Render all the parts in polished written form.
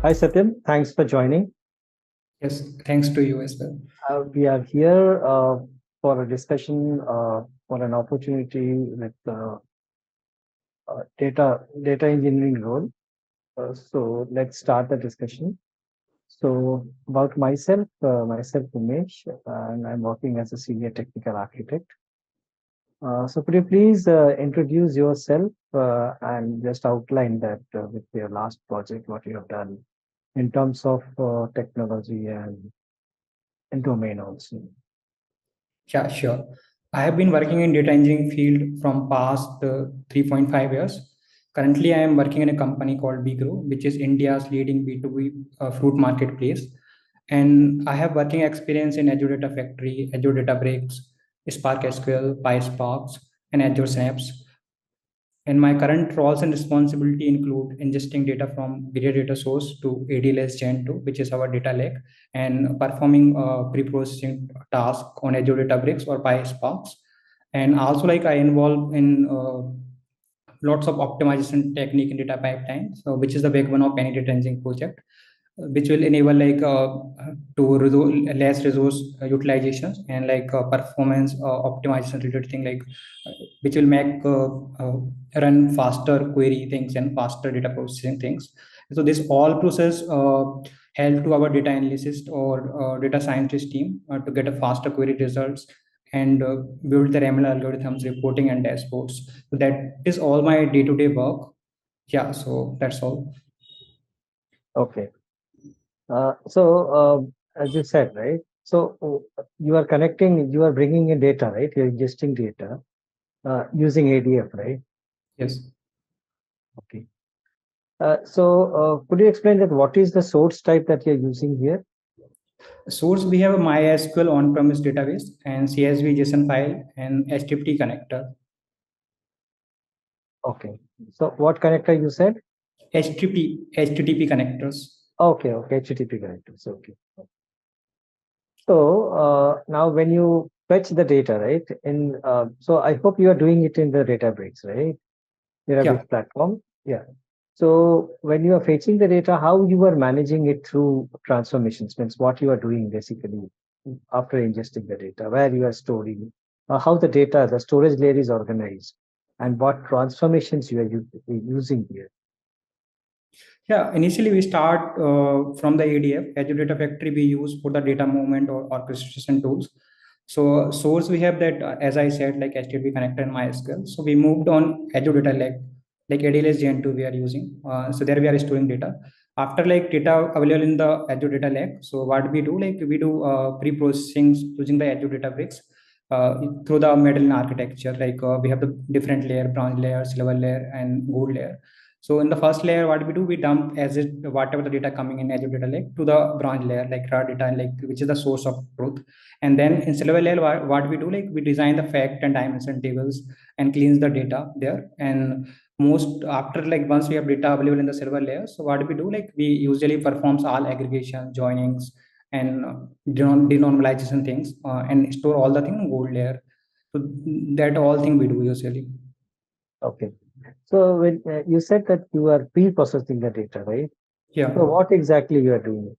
Hi, Satyam. Thanks for joining. Yes, thanks to you as well. We are here for a discussion for an opportunity with data engineering role. So let's start the discussion. So about myself Umesh, and I'm working as a senior technical architect. So could you please introduce yourself and just outline that with your last project, what you have done in terms of technology and domain also. Yeah, sure. I have been working in data engineering field from past 3.5 years. Currently, I am working in a company called 𝐵grow, which is India's leading B2B fruit marketplace. And I have working experience in Azure Data Factory, Azure Databricks, Spark SQL, Pyspark, and Azure Synapse. And my current roles and responsibility include ingesting data from various data source to 𝐸𝐵𝐴𝐷-2, which is our data lake, and performing pre-processing task on Azure Databricks or PySpark. And also, like, I involve in lots of optimization technique in data pipeline, so which is the backbone of any data engineering project, which will enable less resource utilization and performance optimization related thing, which will make run faster query things and faster data processing things. So this all process help to our data analyst or data scientist team to get a faster query results and build their ML algorithms, reporting and dashboards. So that is all my day-to-day work. Yeah, so that's all. Okay. As you said, right? So you are bringing in data, right? You're ingesting data using ADF, right? Yes. Okay. Could you explain that what is the source type that you're using here? Source, we have a MySQL on-premise database and CSV JSON file and HTTP connector. Okay. So what connector you said? HTTP connectors. Okay, HTTP connectors. Okay. So now when you fetch the data, right? So I hope you are doing it in the Databricks, right? Databricks platform. Yeah. So when you are fetching the data, how you are managing it through transformations, means what you are doing basically after ingesting the data, where you are storing, how the storage layer is organized, and what transformations you are using here. Yeah, initially we start from the ADF, Azure Data Factory we use for the data movement or orchestration tools. So source we have that, as I said, like HTTP connector and MySQL. So we moved on Azure Data Lake, like 𝐸𝐵𝐴𝐷-2 we are using. So there we are storing data. After like data available in the Azure Data Lake, so what we do, like we do pre-processing using the Azure Databricks through the Medallion architecture. Like we have the different layer, bronze layer, silver layer, and gold layer. So in the first layer, what we do, we dump whatever the data coming in Azure Data Lake to the bronze layer, like raw data, like which is the source of truth. And then in silver layer, what we do, like we design the fact and dimension tables and cleans the data there. And most after, like once we have data available in the silver layer, so what we do, like we usually performs all aggregation, joinings, and denormalization things, and store all the thing in gold layer. So that all thing we do usually. Okay. So when you said that you are pre-processing the data, right? Yeah. So what exactly you are doing?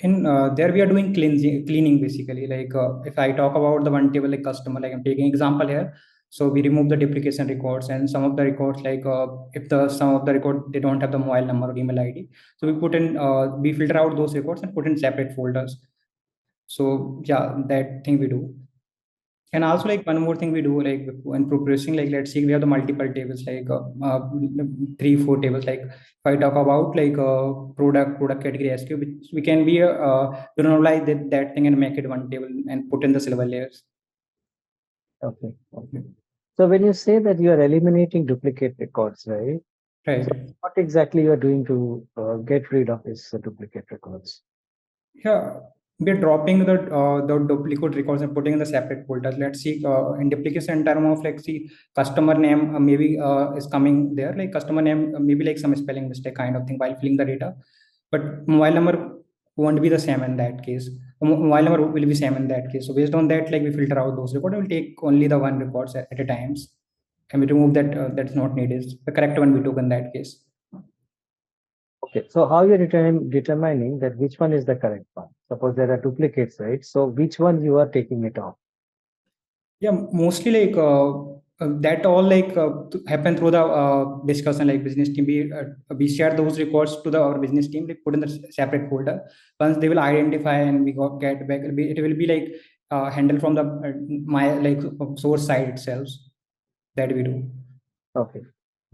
In there we are doing cleaning basically. Like if I talk about the one table like customer, like I'm taking example here. So we remove the duplication records and some of the records, like if some of the record they don't have the mobile number or email ID, so we put in we filter out those records and put in separate folders. So yeah, that thing we do. And also, like one more thing we do, like when processing, like let's see, we have the multiple tables, like 3-4 tables. Like if I talk about like product category SKU, which we can be normalize that thing and make it one table and put in the silver layers. Okay. So when you say that you are eliminating duplicate records, right? Right. So what exactly you are doing to get rid of these duplicate records? Yeah, we're dropping the duplicate records and putting in the separate folders. Let's see, in duplication in term of, like, see, customer name maybe is coming there, like customer name maybe like some spelling mistake kind of thing while filling the data, but mobile number won't be the same in that case. Mobile number will be same in that case. So based on that, like we filter out those records. We'll take only the one records at a times, and we remove that that's not needed. The correct one we took in that case. Okay, so how you're determining that which one is the correct one? Suppose there are duplicates, right? So which one you are taking it off? Yeah, mostly that all happen through the discussion, like business team. We share those records to our business team, like put in the separate folder. Once they will identify and we get back, it will be like handled from the my source side itself that we do. Okay.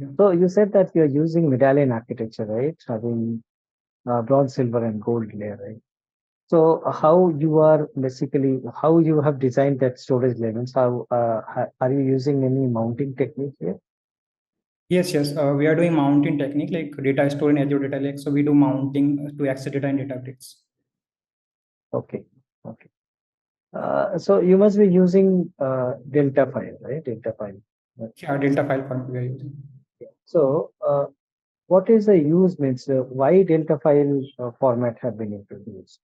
Yeah. So you said that you're using medallion architecture, right? Having bronze, silver, and gold layer, right? So how you are basically, how you have designed that storage levels? How are you using any mounting technique here? Yes, yes. We are doing mounting technique like data store in Azure Data Lake. So we do mounting to access data in Databricks. Okay, okay. So you must be using Delta file, right? Delta file. Yeah, Delta file format we are using. So what is the use means? Why Delta file format have been introduced?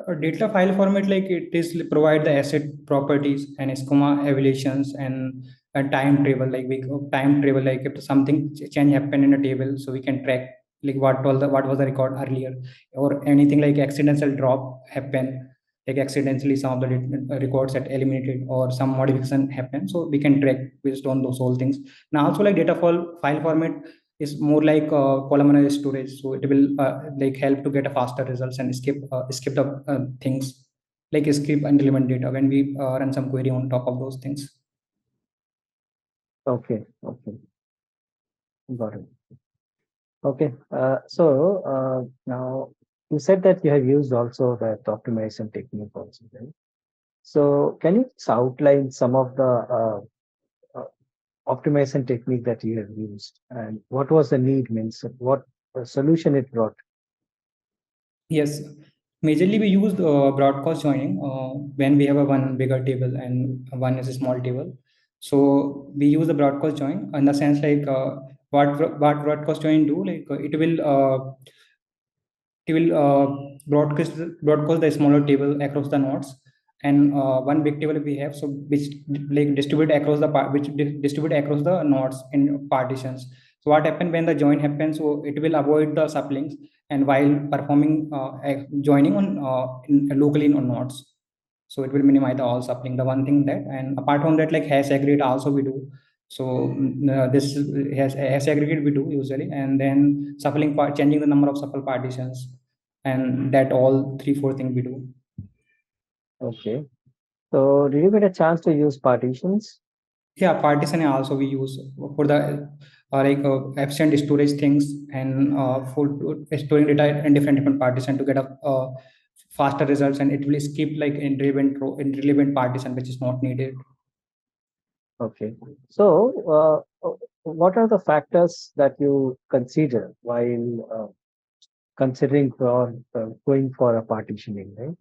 A data file format, like it is provide the asset properties and schema evaluations and a time table, like we time table, like if something change happen in a table, so we can track like what was the record earlier, or anything like accidental drop happen, like accidentally some of the records that eliminated or some modification happen, so we can track based on those whole things. Now also like data file format is more like columnar storage, so it will like help to get a faster results and skip the things, like skip unelement data when we run some query on top of those things. Okay, okay, got it. Okay, now you said that you have used also that optimization technique also, right? So can you just outline some of the optimization technique that you have used and what was the need means what solution it brought? Yes, majorly we use broadcast joining when we have a one bigger table and one is a small table. So we use the broadcast join in the sense like what broadcast join do, like it will broadcast the smaller table across the nodes, and one big table we have, so which like distribute across the distribute across the nodes in partitions. So what happen when the join happens, so it will avoid the sublings and while performing joining on locally on nodes, so it will minimize the all suppling, the one thing that. And apart from that, like hash aggregate also we do. So this hash aggregate we do usually, and then shuffling part, changing the number of shuffle partitions, and that all three four things we do. Okay, so did you get a chance to use partitions? Yeah, partitioning also we use for the efficient storage things, and for storing data in different partition to get a faster results, and it will skip like irrelevant partition which is not needed. Okay, so what are the factors that you consider while considering for going for a partitioning, right?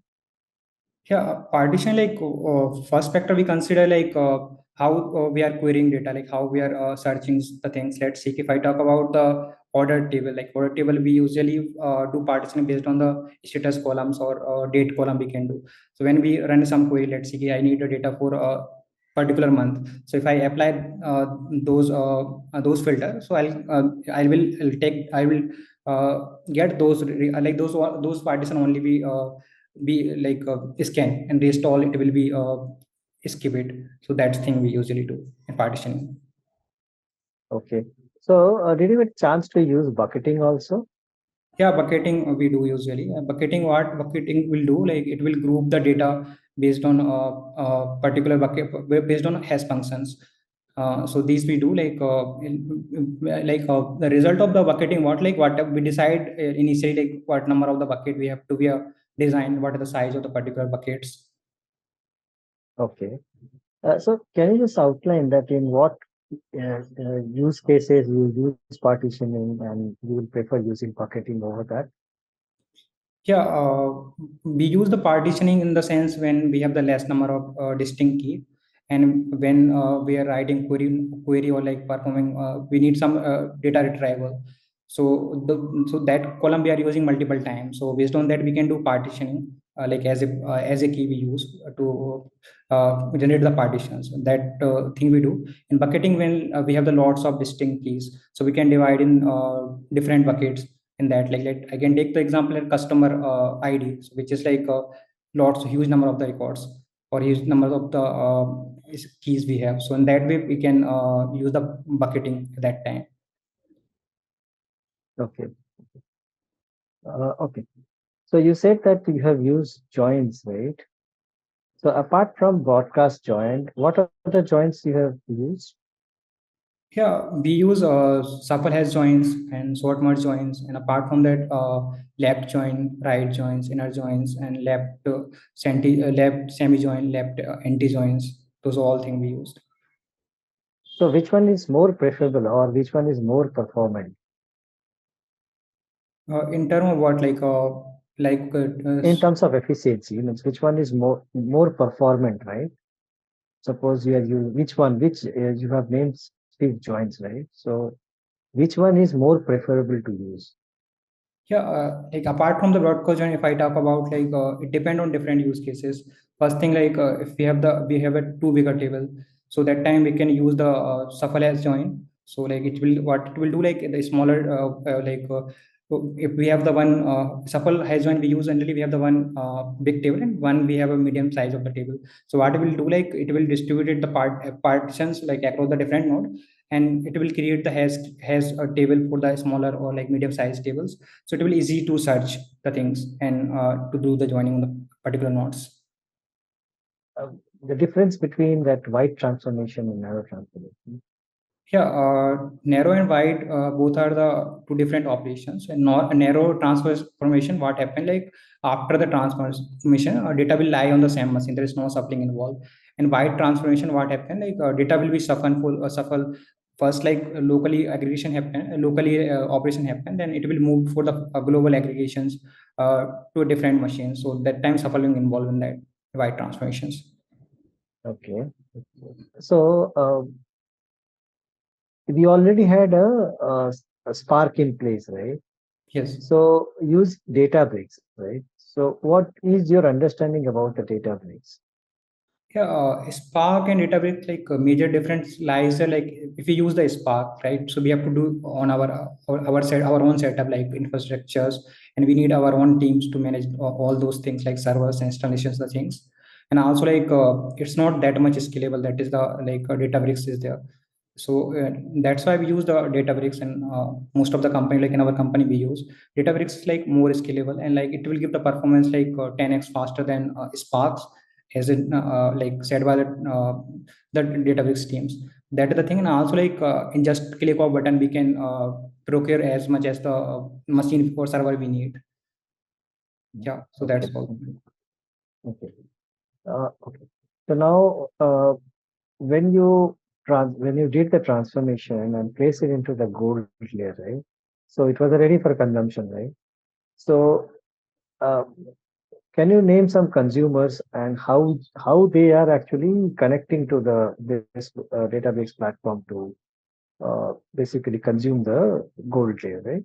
Yeah, partition, like first factor we consider like how we are querying data, like how we are searching the things. Let's see, if I talk about the order table, like order table, we usually do partitioning based on the status columns or date column we can do. So when we run some query, let's see, I need the data for a particular month. So if I apply those filters, so I will get those partition only be like scan, and rest all it will be skip it. So that's thing we usually do in partitioning. Okay, so did you get a chance to use bucketing also? Yeah, bucketing we do usually. What bucketing will do, like it will group the data based on particular bucket based on hash functions. So these we do the result of the bucketing, what we decide initially, like what number of the bucket we have to be designed, what are the size of the particular buckets. Okay, so can you just outline that in what use cases you use partitioning and you will prefer using bucketing over that? Yeah, we use the partitioning in the sense when we have the less number of distinct key, and when we are writing query or like performing, we need some data retrieval. So that column we are using multiple times. So based on that, we can do partitioning like as a key we use to generate the partitions. That thing we do in bucketing when we have the lots of distinct keys, so we can divide in different buckets in that. Like I can take the example of customer ID, so which is like lots huge number of the records or huge number of the keys we have. So in that way we can use the bucketing at that time. Okay. Okay. So you said that you have used joins, right? So apart from broadcast join, what other joins you have used? Yeah, we use shuffle hash joins and sort merge joins, and apart from that, left join, right joins, inner joins, and left semi join, left anti joins. Those are all things we used. So which one is more preferable or which one is more performant? In terms of what, In terms of efficiency, means which one is more performant, right? Suppose which you have named Steve joins, right? So which one is more preferable to use? Yeah, like apart from the broadcast join, if I talk about it depend on different use cases. First thing, if we have a two bigger table, so that time we can use the shuffle as join. So like it will do, like the smaller if we have the one shuffle has join, we use generally we have the one big table and one we have a medium size of the table. So what it will do, like it will distribute the partitions like across the different node, and it will create the has a table for the smaller or like medium sized tables, so it will be easy to search the things and to do the joining on the particular nodes. The difference between that wide transformation and narrow transformation. Yeah, narrow and wide both are the two different operations. And narrow transformation, what happened, like after the transformation, data will lie on the same machine. There is no shuffling involved. And wide transformation, what happened, like data will be shuffle first, like locally aggregation happen, locally operation happen, then it will move for the global aggregations to a different machine. So that time shuffling involved in that wide transformations. Okay. So we already had a Spark in place, right? Yes. So use Databricks, right? So what is your understanding about the Databricks? Yeah, Spark and Databricks, like major difference lies there, like if we use the Spark, right? So we have to do on our own setup, like infrastructures, and we need our own teams to manage all those things like servers, installations, the things, and also like it's not that much scalable. That is the Databricks is there. So that's why we use the Databricks, and most of the company, like in our company, we use Databricks is like more scalable, and like it will give the performance like 10x faster than Sparks, as it said by the Databricks teams. That is the thing, and also like in just click of button, we can procure as much as the machine or server we need. Yeah, so Okay. that's all. Okay. Okay. So now, when you did the transformation and place it into the gold layer, right? So it was ready for consumption, right? So uh, can you name some consumers and how they are actually connecting to this database platform to basically consume the gold layer, right?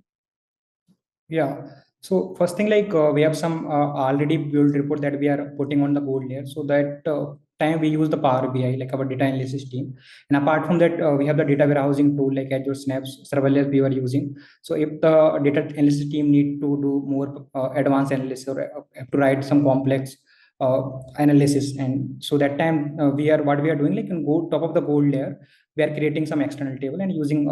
Yeah. So first thing, like we have some already built report that we are putting on the board layer. So that time we use the Power BI, like our data analysis team. And apart from that, we have the data warehousing tool like Azure Synapse serverless we were using. So if the data analysis team need to do more advanced analysis or have to write some complex analysis, and so that time what we are doing, like in top of the gold layer, we are creating some external table and using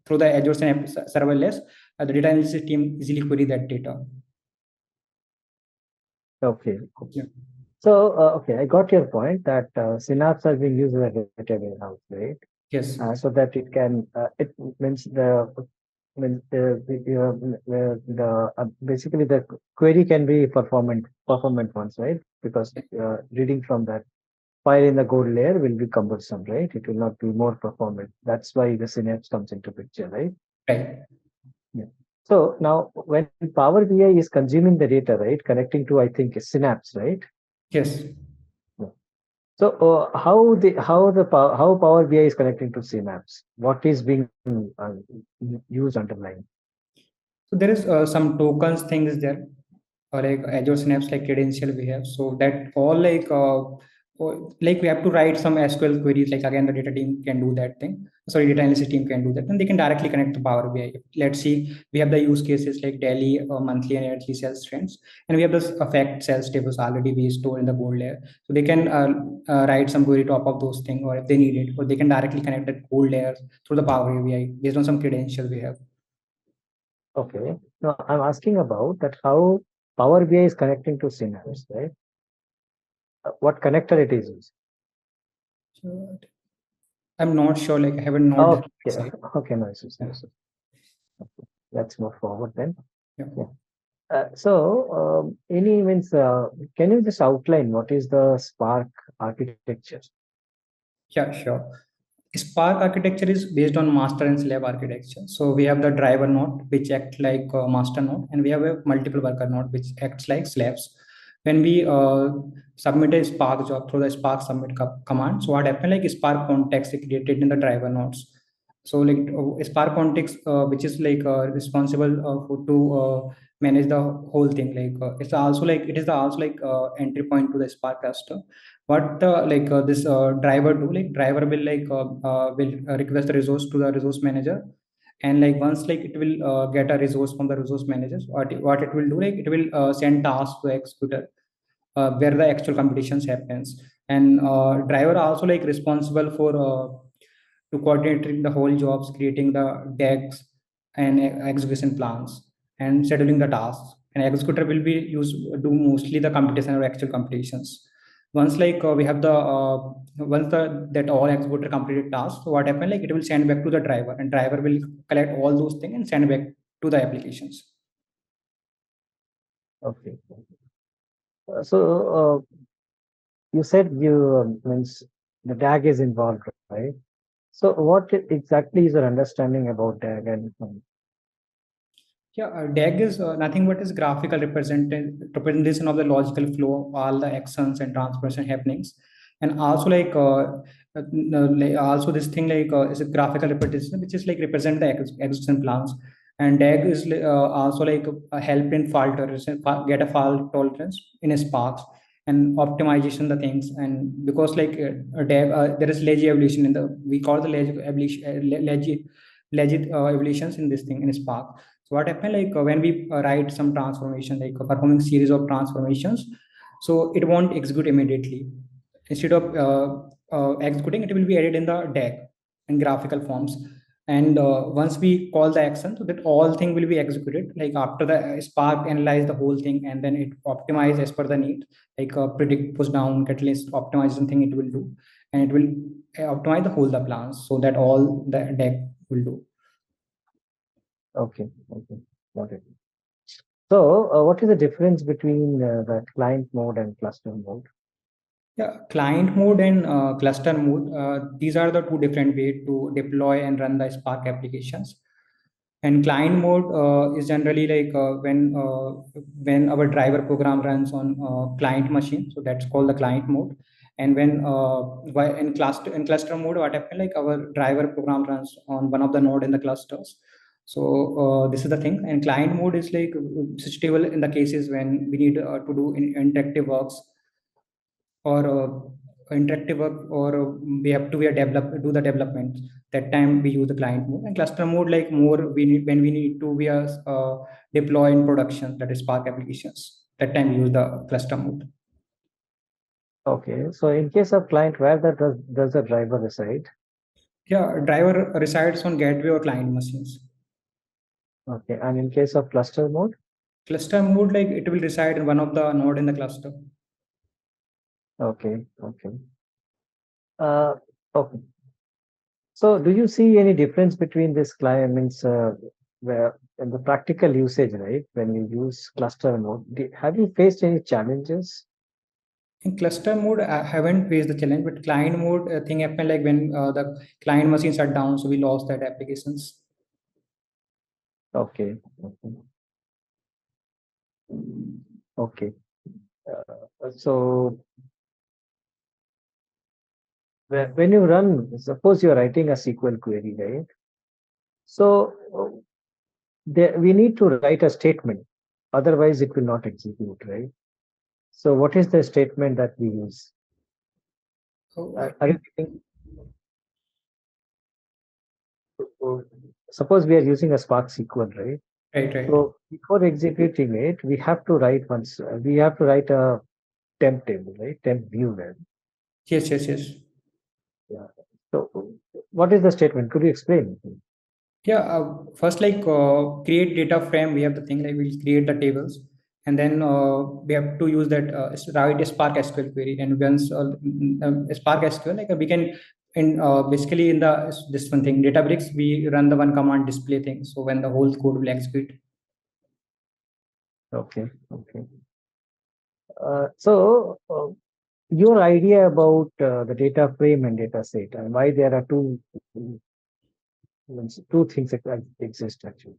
through the Azure Synapse serverless, the data analysis team easily query that data. Okay. Yeah. So okay, I got your point that Synapse has been used as a data warehouse, right? Yes. So that it can it means basically the query can be performant ones, right? Because reading from that file in the code layer will be cumbersome, right? It will not be more performant. That's why the Synapse comes into picture, right? Right. Yeah. So now when Power BI is consuming the data, right, connecting to, I think, Synapse, right? Yes. Yeah. So how Power BI is connecting to Synapse? What is being used underlying? So there is some tokens things there, like Azure Synapse like credential we have. So that all like we have to write some SQL queries, like again the data team can do that thing, sorry, data analysis team can do that, and they can directly connect to Power BI. Let's see, we have the use cases like daily, monthly and yearly sales trends, and we have this affect sales tables already be stored in the gold layer, so they can write some query top of those things, or if they need it, or they can directly connect that gold layer through the Power BI based on some credentials we have. Okay. Now I'm asking about that how Power BI is connecting to Synapse, right? What connector it is using? So I'm not sure, like I haven't not Okay. Okay, no issues. No issues. Okay. Let's move forward then. Yeah. Any means, can you just outline what is the Spark architecture? Yeah, sure. Spark architecture is based on master and slave architecture. So we have the driver node, which acts like a master node, and we have a multiple worker node, which acts like slaves. When we submit a Spark job through the Spark submit command, so what happened, like Spark context is created in the driver nodes. So like Spark context, which is like responsible to manage the whole thing. Like it's also like it is the also like entry point to the Spark cluster. What this driver do, like driver will request the resource to the resource manager, and like once like it will get a resource from the resource managers, what it will do, like it will send tasks to the executor where the actual competitions happens, and driver also like responsible for to coordinating the whole jobs, creating the decks and execution plans and scheduling the tasks, and executor will be used do mostly the competition or actual competitions. Once like we have the once the that all executor completed tasks, so what happened, like it will send back to the driver, and driver will collect all those things and send back to the applications. Okay. You said you means the DAG is involved, right? So what exactly is your understanding about DAG and Yeah, DAG is nothing but is graphical representation of the logical flow of all the actions and transformation happenings, and also also this thing is a graphical representation which is like represent the execution plans, and DAG is also like a help in fault tolerance, get a fault tolerance in a Sparks and optimization the things, and because like DAG there is lazy evolution in the we call the lazy evolution evolutions in this thing in Spark. So what happened, like when we write some transformation, like performing series of transformations, so it won't execute immediately. Instead of executing, it will be added in the DAG in graphical forms. And once we call the action, so that all thing will be executed. Like after the Spark analyze the whole thing, and then it optimize as per the need, like predict, push down, catalyst, optimization thing it will do, and it will optimize the whole the plans so that all the DAG will do. okay, got it. So what is the difference between the client mode and cluster mode? Yeah, client mode and cluster mode. These are the two different ways to deploy and run the Spark applications. And client mode is generally like when our driver program runs on client machine, so that's called the client mode. And when in cluster mode, what happens, like our driver program runs on one of the node in the clusters. So this is the thing. And client mode is like suitable in the cases when we need to do interactive works or interactive work, or we have to be a do the development. That time we use the client mode, and cluster mode like more we need when we need to be a deploy in production, that is Spark applications. That time we use the cluster mode. Okay, so in case of client, where does the driver reside? Yeah, driver resides on gateway or client machines. Okay, and in case of cluster mode? Cluster mode, like it will reside in one of the node in the cluster. Okay. Okay. So do you see any difference between this client means where in the practical usage, right? When you use cluster mode, have you faced any challenges? In cluster mode, I haven't faced the challenge, but client mode thing happened like when the client machine shut down, so we lost that applications. Okay. Okay. So when you run, suppose you're writing a SQL query, right? So we need to write a statement, otherwise it will not execute, right? So what is the statement that we use? Are you thinking? Suppose we are using a Spark SQL, right? Right, right. So before executing it, we have to write once. We have to write a temp table, right? Temp view there. Yes, yes, yes. Yeah. So what is the statement? Could you explain? Yeah, first, like create data frame, we have the thing like we'll create the tables, and then we have to use that write a Spark SQL query. And once Spark SQL, like we can in basically in the this one thing Databricks, we run the one command display thing. So when the whole code will execute. Okay. Okay. So your idea about the data frame and data set and why there are two things that exist actually.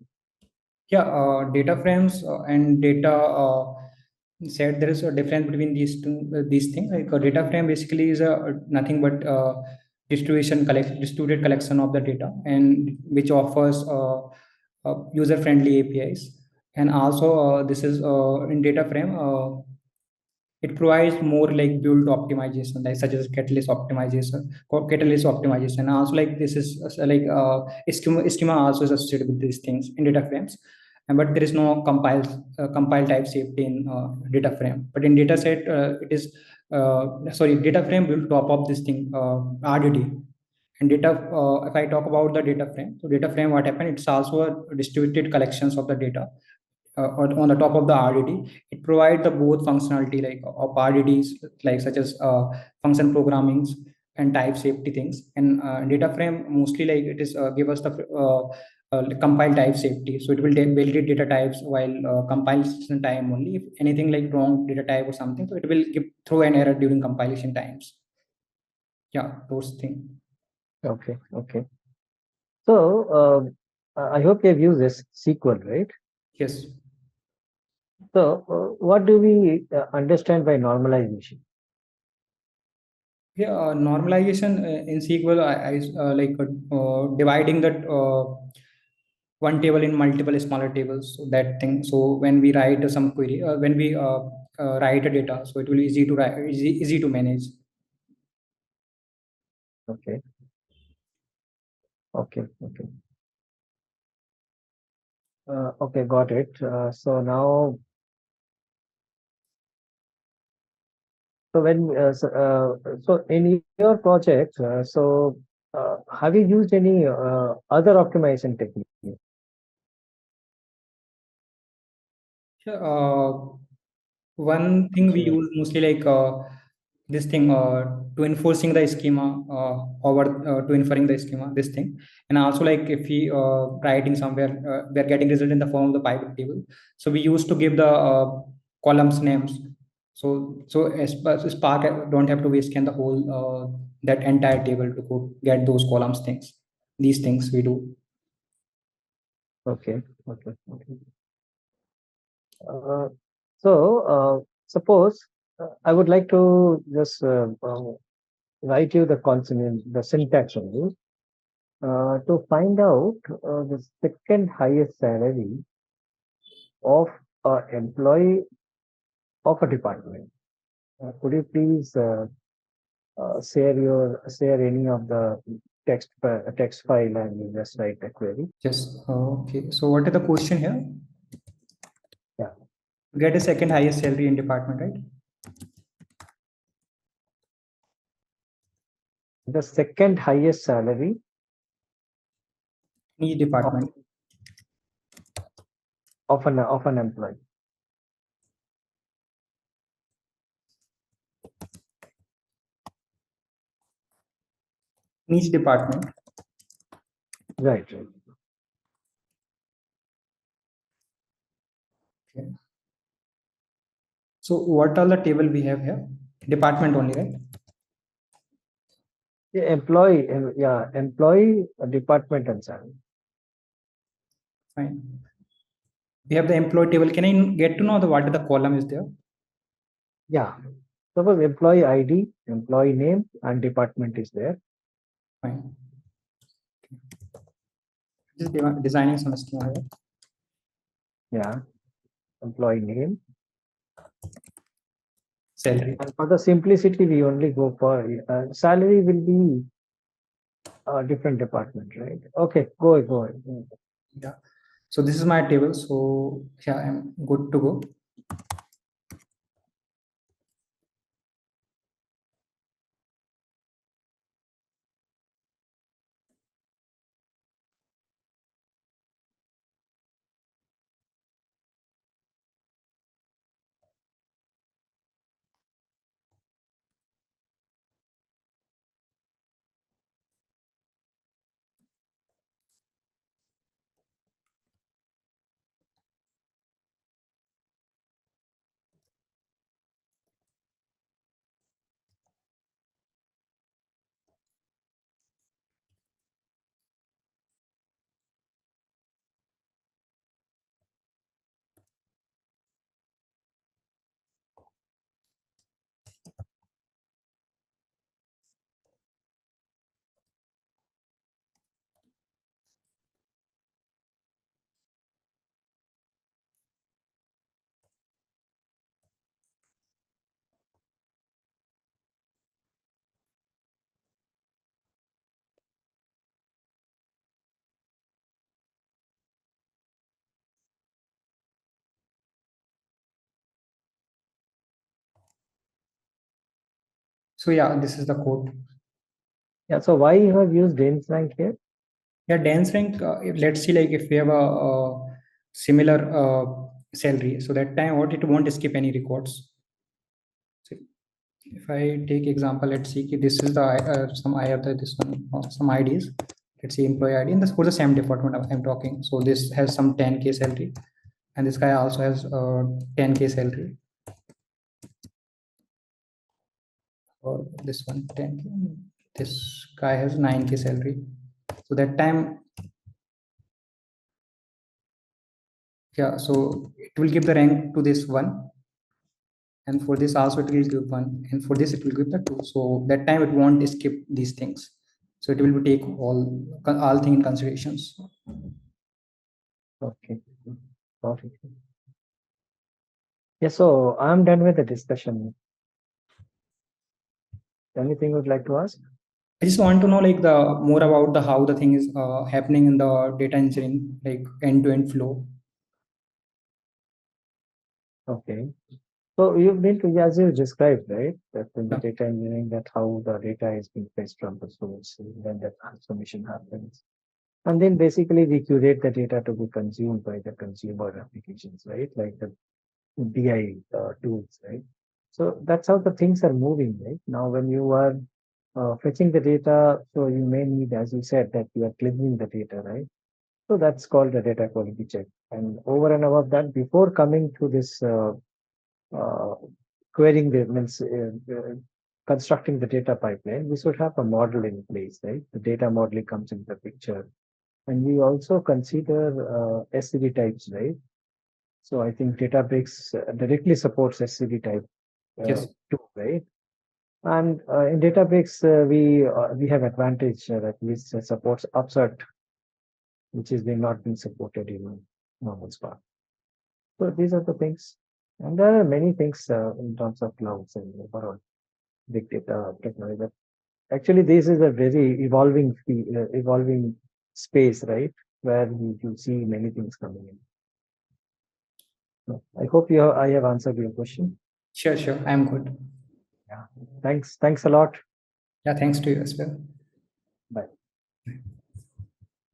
Yeah, data frames and data set, there is a difference between these things. Like a data frame basically is a nothing but distributed collection of the data, and which offers user friendly APIs. And also this is in data frame, it provides more like build optimization, like such as catalyst optimization. And also like this is like schema also is associated with these things in data frames. And but there is no compile type safety in data frame. But in data set, it is sorry, data frame will top up this thing RDD. And data, if I talk about the data frame, so data frame, what happened, it's also a distributed collections of the data on the top of the RDD. It provides the both functionality like of RDDs, like such as function programmings and type safety things. And data frame mostly like it is give us the compile type safety. So it will validate data types while compilation time only. If anything like wrong data type or something, so it will throw an error during compilation times. Yeah, those things. Okay. Okay. So I hope you have used this SQL, right? Yes. So what do we understand by normalization? Yeah, normalization in SQL, I like dividing that one table in multiple smaller tables. So that thing. So when we write some query, when we write a data, so it will easy to write, easy to manage. Okay. Okay. Okay. Okay, got it. So now, so in your project, have you used any other optimization technique? Yeah, one thing we Okay. use mostly like this thing to enforcing the schema over to inferring the schema, this thing. And also like if we writing somewhere, we are getting result in the form of the pivot table, so we used to give the columns names. So as Spark don't have to rescan the whole that entire table to go get those columns things. These things we do. Okay. Okay. Okay. Uh, Suppose I would like to just write you the consonant, the syntax only, to find out the second highest salary of an employee of a department. Could you please share any of the text file and you just write the query? Yes. Okay. So what is the question here? Yeah. Get a second highest salary in department, right? The second highest salary In each of, department. of an employee. In each department. Right. Right. Okay. So what are the table we have here? Department only, right? Yeah, employee, department and salary. Fine. We have the employee table. Can I get to know what the column is there? Yeah. Suppose employee ID, employee name, and department is there. Fine. Just designing some schema here. Yeah. Employee name. salary. And for the simplicity, we only go for salary will be a different department, right? Okay, go ahead. Yeah. So this is my table. So yeah, I'm good to go. So yeah, this is the code. Yeah. So why you have used dense rank here? Yeah, dense rank. Let's see, like if we have a similar salary, so that time what it won't skip any records. So if I take example, let's see, this is the some I have this one some IDs. Let's see employee ID, and this for the same department I'm talking. So this has some 10K salary, and this guy also has 10K salary. Or this one 10K. This guy has 9K salary. So that time, yeah, so it will give the rank to this one, and for this also it will give one, and for this it will give the two. So that time it won't skip these things. So it will take all thing in considerations. Okay. Perfect. Yeah. So I'm done with the discussion. Anything you'd like to ask? I just want to know like the more about the how the thing is happening in the data engineering, like end-to-end flow. Okay. So you've been to, as you described, right? That in the Yeah. data engineering, that how the data is being fetched from the source, and then the transformation happens. And then basically we curate the data to be consumed by the consumer applications, right? Like the BI tools, right? So that's how the things are moving, right? Now, when you are fetching the data, so you may need, as you said, that you are cleansing the data, right? So that's called the data quality check. And over and above that, before coming to this uh, querying the means constructing the data pipeline, we should have a model in place, right? The data model comes into the picture, and we also consider SCD types, right? So I think Databricks directly supports SCD type Yes. too, right? And in Databricks, we have advantage that which supports upsert, which is not being supported in normal Spark. So these are the things, and there are many things in terms of clouds and overall big data technology. But actually, this is a very evolving space, right? Where you see many things coming in. So I hope I have answered your question. Sure, I'm good. Yeah. Thanks a lot. Yeah, thanks to you as well. Bye.